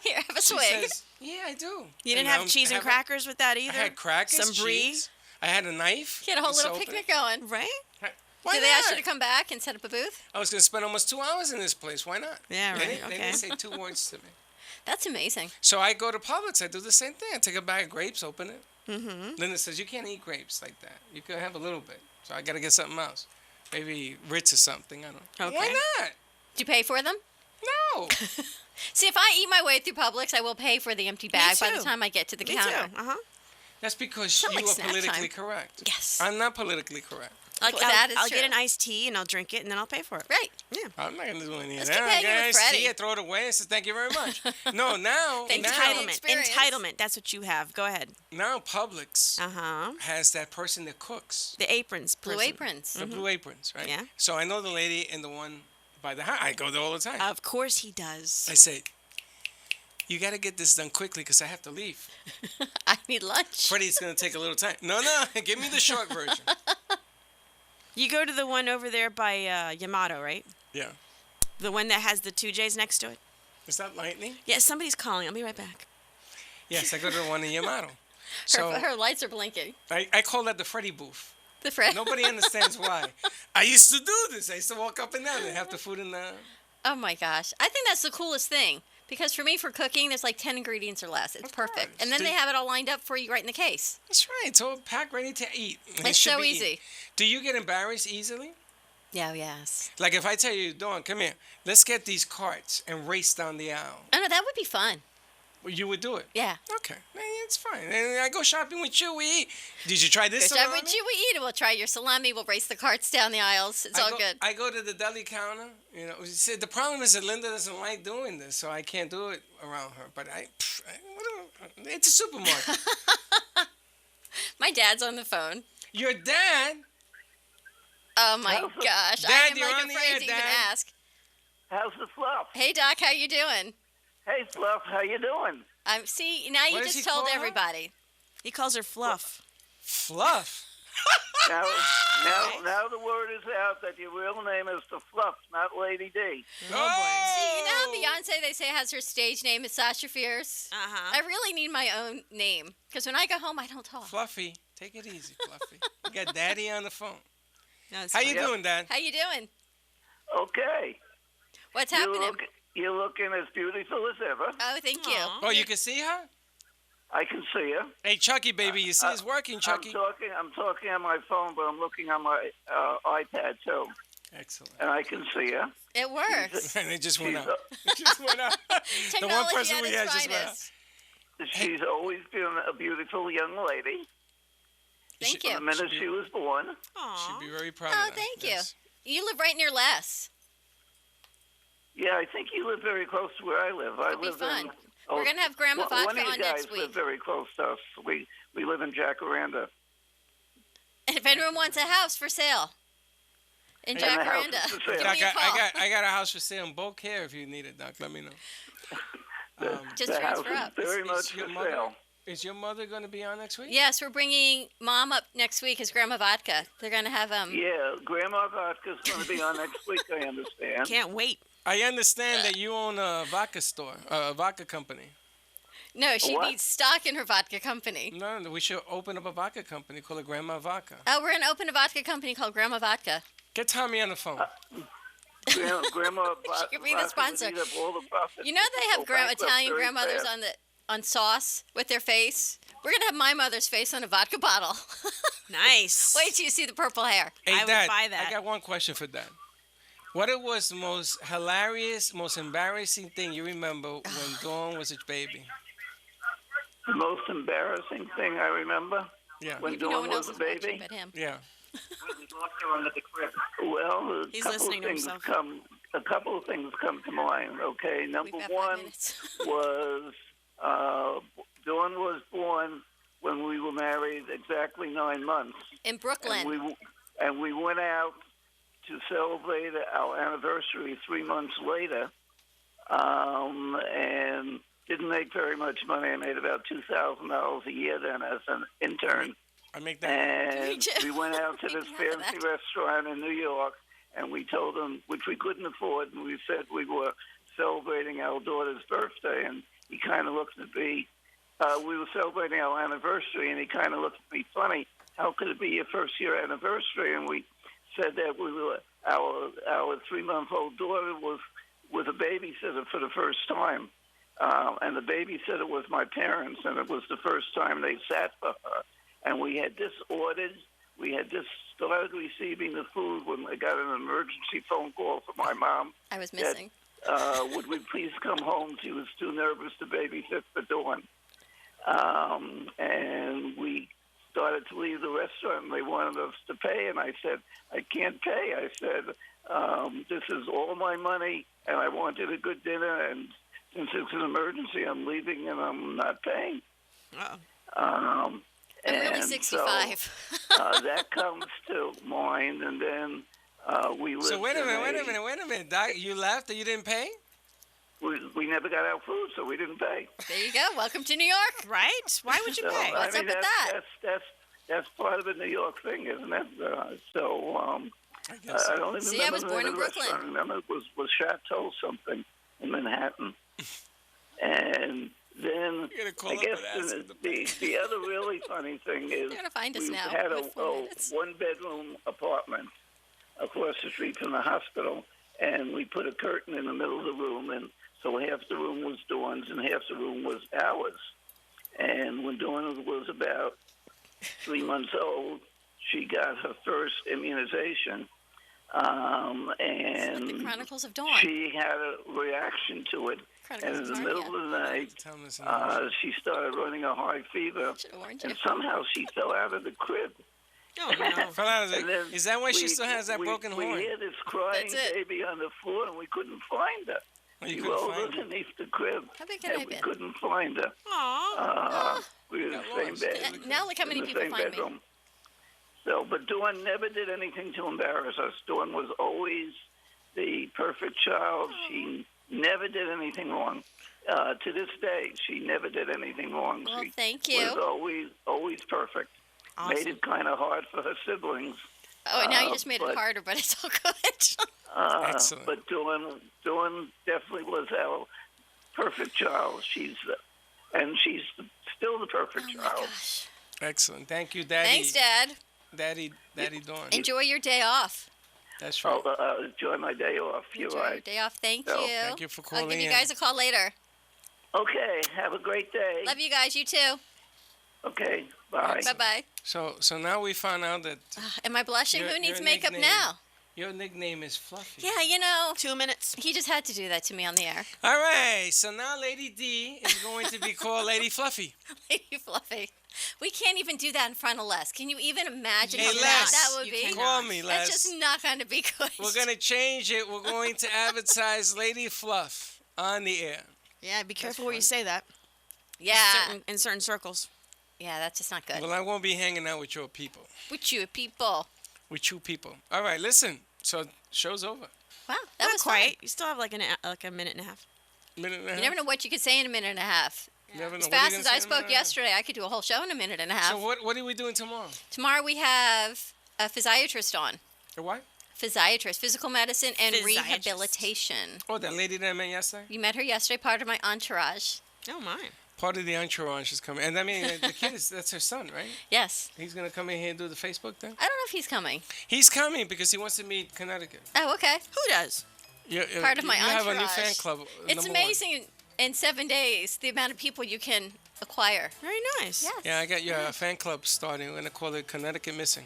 Here, have a She swig. says, yeah, I do. You didn't And, have cheese and have a- crackers with that either? I had crackers, Some brie? cheese. I had a knife. He had a whole and little soap. picnic going. Right? Why Did they ask you not? to come back and set up a booth? I was going to spend almost 2 hours in this place. Why not? Yeah, They right, didn't- They okay. didn't say 2 words to me. That's amazing. So I go to Publix. I do the same thing. I take a bag of grapes, open it. Mm-hmm. Linda says, you can't eat grapes like that. You can have a little bit. So I got to get something else. Maybe Ritz or something. I don't know. Okay. Why not? Did you pay for them? No. See, if I eat my way through Publix, I will pay for the empty bag by the too. time I get to the Me counter. too. Uh-huh. That's because Sound you like are snack politically time. correct. Yes. I'm not politically correct. Like, Well, that is I'll get true. an iced tea and I'll drink it and then I'll pay for it. Right. I'm not going to do any of Let's that. keep hanging I with see Freddie. it, throw it away, and say thank you very much. No, now, Thanks, now, Freddie. Entitlement. Experience. Entitlement. That's what you have. Go ahead. now Publix Uh-huh. has that person that cooks. The aprons. Blue person. aprons. The blue aprons, right? Yeah. So I know the lady in the one by the house. I go there all the time. Of course he does. I say, you got to get this done quickly because I have to leave. I need lunch. Freddie's going to take a little time. No, give me the short version. You go to the one over there by Yamato, right? Yeah. The one that has the 2 J's next to it? Is that lightning? Yeah, somebody's calling. I'll be right back. Yes, I go to the one in Yamato. So Her lights are blinking. I call that the Freddie booth. The friend. Nobody understands why. I used to do this. I used to walk up and down and have the food in the... Oh my gosh. I think that's the coolest thing. Because for me, for cooking, there's like 10 ingredients or less. It's Of perfect. course. And then Do- they have it all lined up for you right in the case. That's right. It's all packed, ready to eat. It It's should so be easy. eaten. Do you get embarrassed easily? Yeah, yes. Like if I tell you, Dawn, come here. Let's get these carts and race down the aisle. Oh, no, that would be fun. Well, you would do it. Yeah. Okay. It's fine. And I go shopping with you. We eat. Did you try this Good salami? job with you. We eat it. We'll try your salami. We'll race the carts down the aisles. It's all good. I go to the deli counter. You know, see, the problem is that Linda doesn't like doing this, so I can't do it around her. But whatever. It's a supermarket. My dad's on the phone. Your dad? Oh my gosh. Dad, I am you're like on the afraid air, to even Dad. ask. How's the Fluff? Hey Doc, how you doing? Hey, Fluff, how you doing? See, now you What does just he told call her? everybody. He calls her Fluff. Fluff. Now, now the word is out that your real name is the Fluff, not Lady D. Oh, See, you know how Beyonce, they say, has her stage name is Sasha Fierce? Uh-huh. I really need my own name. Because when I go home, I don't talk. Fluffy. Take it easy, Fluffy. You got Daddy on the phone. No, it's How fine. you doing, Dad? How you doing? Okay. What's You happening? you're looking as beautiful as ever. Oh, thank you. Aw. Oh, you can see her? I can see you. Hey, Chucky, baby, you see it's working, Chucky. I'm talking on my phone, but I'm looking on my iPad too, Excellent. and I can see you. It works. And it just went She's, out. It just went out. The one Technology person at we its had just went out. finest. she's always been a beautiful young lady. Thank From you. the minute she was born. Aw. She'd be very proud Oh, of that. thank you. Yes. You live right near Les. Yeah, I think you live very close to where I live. I It'd be live fun. in. We're going to have Grandma one Vodka of you on guys next live week. very close to us. We live in Jacaranda. And if anyone wants a house for sale in And the house Jacaranda, is for give sale. me Doc, a call. I got a house for sale in Beaucaire if you need it, Doc. Let me know. Just The house transfer is up. very Is much your for mother- sale. Is your mother going to be on next week? Yes, we're bringing Mom up next week as Grandma Vodka. They're going to have Yeah, Grandma Vodka's going to be on next week, I understand. Can't wait. I understand that you own a vodka store, a vodka company. No, she What? needs stock in her vodka company. No, we should open up a vodka company called a Grandma Vodka. Oh, we're going to open a vodka company called Grandma Vodka. Get Tommy on the phone. Grandma Vodka could be the sponsor. would eat up all the profits. You know they have Go bankrupt Italian very grandmothers fast. on sauce with their face. We're going to have my mother's face on a vodka bottle. Nice. Wait till you see the purple hair. Hey, I would Dad, buy that. I got one question for Dad. What it was the most hilarious, most embarrassing thing you remember when Dawn was a baby? The most embarrassing thing I remember Yeah. when No Dawn one was else a is watching baby. but him. Yeah. Well, He's listening to himself. A couple of things come to mind. Okay, number We've got 5 one minutes. was Dawn was born when when we were married exactly 9 months. In Brooklyn. And we went out to celebrate our anniversary 3 months later, and didn't make very much money. I made about $2,000 a year then as an intern. I make that. And we went out to this fancy restaurant in New York, and we told him, which we couldn't afford, and we said we were celebrating our daughter's birthday, and he kind of looked at me. We were celebrating our anniversary, and he kind of looked at me funny. How could it be your first year anniversary? And we said that we were our 3-month-old daughter was with a babysitter for the first time, and the babysitter was my parents, and it was the first time they sat for her. And we had just started receiving the food when I got an emergency phone call from my mom. I was missing. That, would we please come home? She was too nervous to babysit for Dawn. And we started to leave the restaurant, and they wanted us to pay, and I said, I can't pay. I said, this is all my money, and I wanted a good dinner, and since it's an emergency, I'm leaving, and I'm not paying. I'm really 65. So, that comes to mind, and then we lived. So wait a minute, Doc. You left and you didn't pay? We never got our food, so we didn't pay. There you go. Welcome to New York. Right? Why would you pay? What's up with that? That's part of the New York thing, isn't it? I don't even See, remember I was born the in Brooklyn. restaurant. I remember it was Chateau something in Manhattan. And then I guess the other really funny thing is You're gonna find us we now. had a with 4 minutes. one-bedroom apartment across the street from the hospital, and we put a curtain in the middle of the room, and so half the room was Dawn's and half the room was ours. And when Dawn was about 3 months old, she got her first immunization, and The Chronicles of Dawn. she had a reaction to it. And in the middle of the night, she started running a high fever, and somehow she fell out of the crib. Oh, no. Fell out of the- Is that why she still has that broken horn? We heard this crying baby on the floor, and we couldn't find her. You She couldn't rolled find her? underneath the crib, How big can I and we be? couldn't find her. Aw. We were in the same bed. Now look how many in the people same find me. bedroom. So, but Dawn never did anything to embarrass us. Dawn was always the perfect child. She never did anything wrong. To this day, she never did anything wrong. Well, She thank you. was always perfect. Awesome. Made it kind of hard for her siblings. Oh, now you just made it but- harder, but it's all good. Excellent. But Dawn definitely was our perfect child. She's still the perfect Oh my child. gosh. Excellent. Thank you, Daddy. Thanks, Dad. Daddy Dawn. Enjoy your day off. That's right. I'll enjoy my day off. You're Enjoy your right. day off. Thank So- you. Thank you for calling I'll give you in. guys a call later. Okay, have a great day. Love you guys. You too. Okay, bye. Bye-bye. So now we found out that Am I blushing? Your- Who needs your makeup nickname. now? your nickname is Fluffy. Yeah, you know, 2 minutes. he just had to do that to me on the air. All right. So now Lady D is going to be called Lady Fluffy. Lady Fluffy. We can't even do that in front of Les. Can you even imagine Hey, how bad Les, that would you be? cannot. Call me, That's Les. just not going to be good. We're going to change it. We're going to advertise Lady Fluff on the air. Yeah, be careful where you say that. Yeah. In certain circles. Yeah, that's just not good. Well, I won't be hanging out with your people. With you people. With you people. All right, listen. So show's over. Wow, that Not was quite. fun. You still have like a minute and a half. Minute and a half. You never know what you could say in a minute and a half. Never know. As What are you fast gonna as say I in a spoke minute and a half? yesterday, I could do a whole show in a minute and a half. So what are we doing tomorrow? Tomorrow we have a physiatrist on. A what? Physiatrist, physical medicine and Physiatrist. rehabilitation. Oh, that lady that I met yesterday? You met her yesterday, part of my entourage. Oh, my. Part of the entourage is coming. And I mean, the kid that's her son, right? Yes. He's going to come in here and do the Facebook thing? I don't know if he's coming. He's coming because he wants to meet Connecticut. Oh, okay. Who does? Part of my you have a new entourage. fan club. It's number one. amazing in 7 days the amount of people you can acquire. Very nice. Yes. Yeah, I got your fan club starting. We're going to call it Connecticut Missing.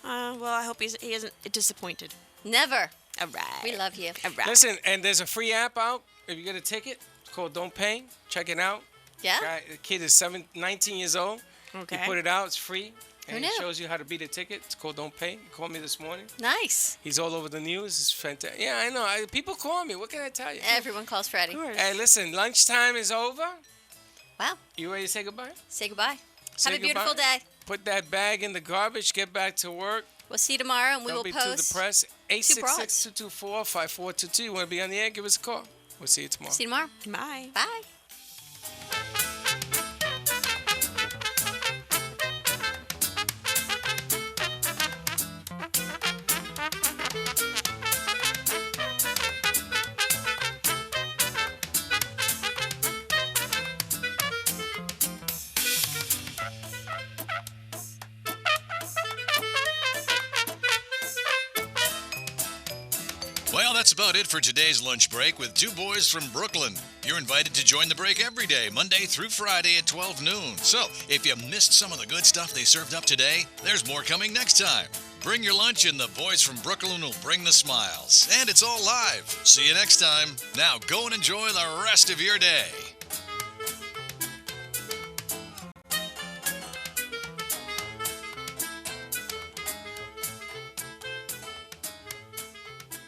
Well, I hope he isn't disappointed. Never. All right. We love you. All right. Listen, and there's a free app out. If you get a ticket, it's called Don't Pay. Check it out. Yeah? The kid is 19 years old. Okay. He put it out. It's free. And knew? it shows you how to beat a ticket. It's called Don't Pay. He called me this morning. Nice. He's all over the news. It's fantastic. Yeah, I know. People call me. What can I tell you? Everyone calls Freddie. Hey, listen, lunchtime is over. Wow. You ready to say goodbye? Say goodbye. Say Have a beautiful goodbye. day. Put that bag in the garbage. Get back to work. We'll see you tomorrow, and we Don't will be post. too depressed. broads. 866-224-5422. You want to be on the air? Give us a call. We'll see you tomorrow. See you tomorrow. Bye. Bye. Well, that's about it for today's lunch break with two boys from Brooklyn. You're invited to join the break every day, Monday through Friday at 12 noon. So, if you missed some of the good stuff they served up today, there's more coming next time. Bring your lunch and the boys from Brooklyn will bring the smiles. And it's all live. See you next time. Now go and enjoy the rest of your day.